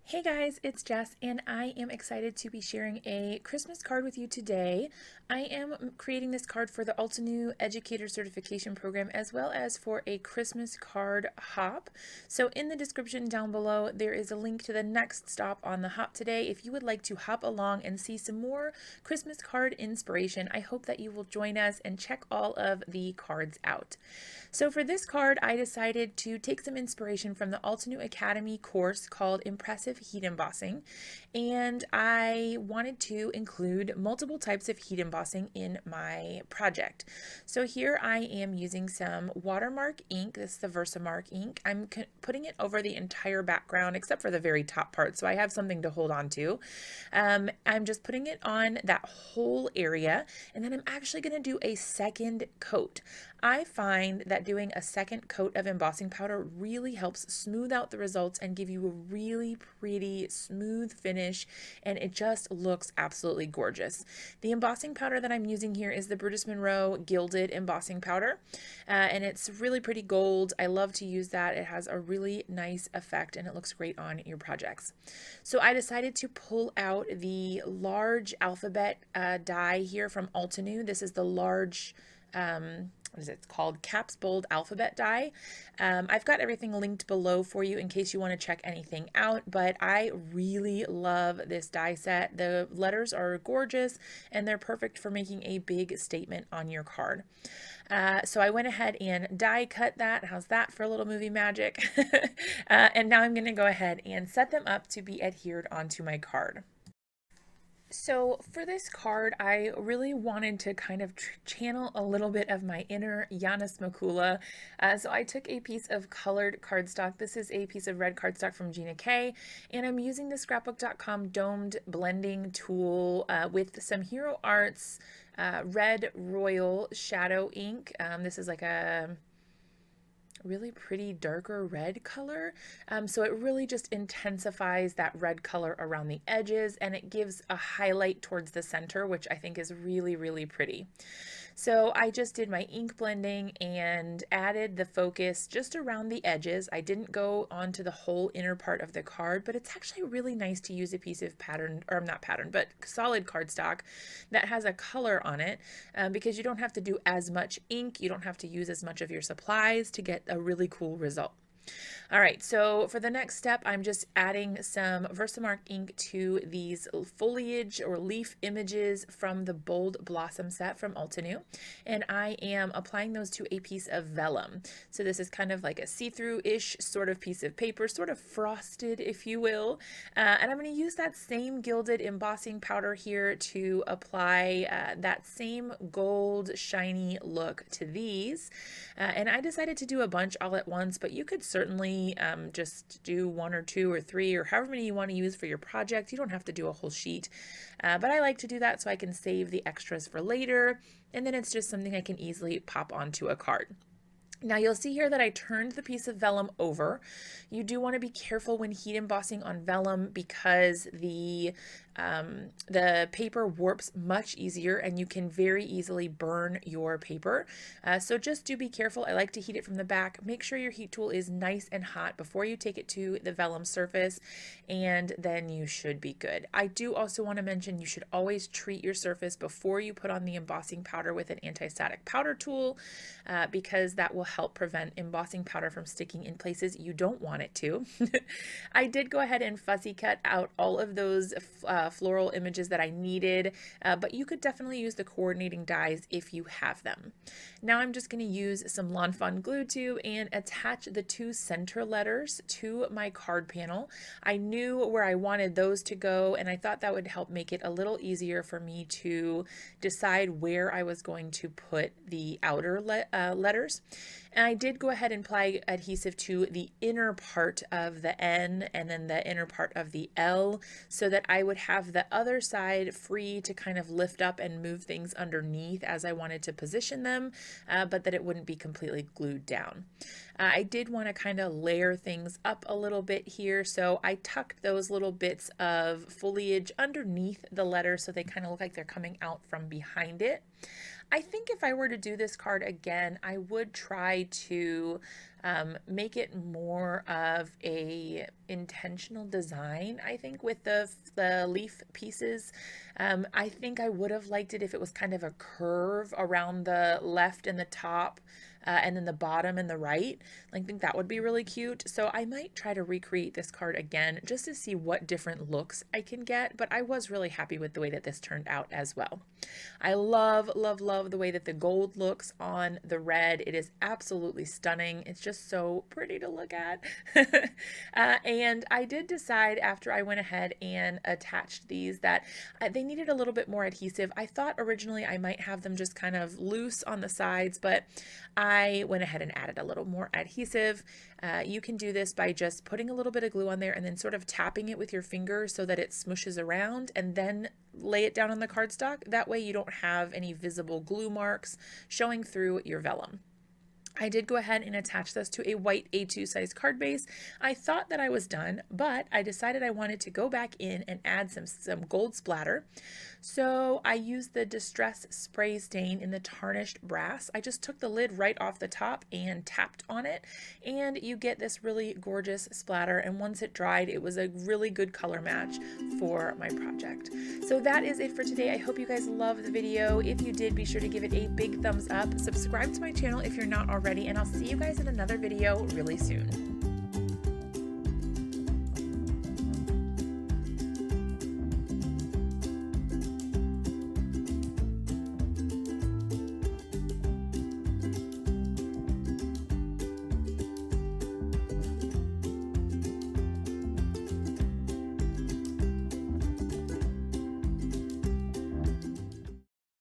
Hey guys, it's Jess, and I am excited to be sharing a Christmas card with you today. I am creating this card for the Altenew Educator Certification Program as well as for a Christmas card hop. So in the description down below, there is a link to the next stop on the hop today. If you would like to hop along and see some more Christmas card inspiration, I hope that you will join us and check all of the cards out. So for this card, I decided to take some inspiration from the Altenew Academy course called Impressive Heat Embossing, and I wanted to include multiple types of heat embossing in my project. So here I am using some Watermark ink. This is the VersaMark ink. I'm putting it over the entire background except for the very top part, so I have something to hold on to. I'm just putting it on that whole area, and then I'm actually going to do a second coat. I find that doing a second coat of embossing powder really helps smooth out the results and give you a really pretty smooth finish, and it just looks absolutely gorgeous. The embossing powder that I'm using here is the Brutus Monroe Gilded embossing powder, and it's really pretty gold. I love to use that. It has a really nice effect and it looks great on your projects. So I decided to pull out the large alphabet die here from Altenew. This is the large what is it? It's called Caps Bold Alphabet die. I've got everything linked below for you in case you want to check anything out, but I really love this die set. The letters are gorgeous and they're perfect for making a big statement on your card. So I went ahead and die cut that. How's that for a little movie magic? And now I'm going to go ahead and set them up to be adhered onto my card. So for this card, I really wanted to kind of channel a little bit of my inner Yana Smakula. So I took a piece of colored cardstock. This is a piece of red cardstock from Gina K, and I'm using the scrapbook.com domed blending tool with some Hero Arts Red Royal Shadow ink. This is like a really pretty darker red color. So it really just intensifies that red color around the edges and it gives a highlight towards the center, which I think is really, really pretty. So I just did my ink blending and added the focus just around the edges. I didn't go onto the whole inner part of the card, but it's actually really nice to use a piece of pattern, or not pattern, but solid cardstock that has a color on it because you don't have to do as much ink. You don't have to use as much of your supplies to get a really cool result. All right, so for the next step, I'm just adding some VersaMark ink to these foliage or leaf images from the Bold Blossom set from Altenew, and I am applying those to a piece of vellum. So this is kind of like a see-through-ish sort of piece of paper, sort of frosted, if you will, and I'm going to use that same gilded embossing powder here to apply that same gold shiny look to these, and I decided to do a bunch all at once, but you could certainly just do one or two or three or however many you want to use for your project. You don't have to do a whole sheet, but I like to do that so I can save the extras for later, and then it's just something I can easily pop onto a card. Now you'll see here that I turned the piece of vellum over. You do want to be careful when heat embossing on vellum because the paper warps much easier and you can very easily burn your paper. So just do be careful. I like to heat it from the back. Make sure your heat tool is nice and hot before you take it to the vellum surface, and then you should be good. I do also want to mention you should always treat your surface before you put on the embossing powder with an anti-static powder tool because that will help prevent embossing powder from sticking in places you don't want it to. I did go ahead and fussy cut out all of those floral images that I needed, but you could definitely use the coordinating dies if you have them. Now I'm just going to use some Lawn Fawn glue to and attach the two center letters to my card panel. I knew where I wanted those to go, and I thought that would help make it a little easier for me to decide where I was going to put the outer letters. And I did go ahead and apply adhesive to the inner part of the N and then the inner part of the L so that I would have the other side free to kind of lift up and move things underneath as I wanted to position them, but that it wouldn't be completely glued down. I did want to kind of layer things up a little bit here, so I tucked those little bits of foliage underneath the letter so they kind of look like they're coming out from behind it. I think if I were to do this card again, I would try to make it more of a intentional design. I think with the leaf pieces, I think I would have liked it if it was kind of a curve around the left and the top, and then the bottom and the right. I think that would be really cute. So I might try to recreate this card again just to see what different looks I can get, but I was really happy with the way that this turned out as well. I love, love, love the way that the gold looks on the red. It is absolutely stunning. It's just so pretty to look at. And I did decide after I went ahead and attached these that they needed a little bit more adhesive. I thought originally I might have them just kind of loose on the sides, but I went ahead and added a little more adhesive. You can do this by just putting a little bit of glue on there and then sort of tapping it with your finger so that it smooshes around, and then lay it down on the cardstock. That way you don't have any visible glue marks showing through your vellum. I did go ahead and attach this to a white A2 size card base. I thought that I was done, but I decided I wanted to go back in and add some gold splatter. So I used the Distress Spray Stain in the Tarnished Brass. I just took the lid right off the top and tapped on it, and you get this really gorgeous splatter. And once it dried, it was a really good color match for my project. So that is it for today. I hope you guys loved the video. If you did, be sure to give it a big thumbs up. Subscribe to my channel if you're not already, and I'll see you guys in another video really soon.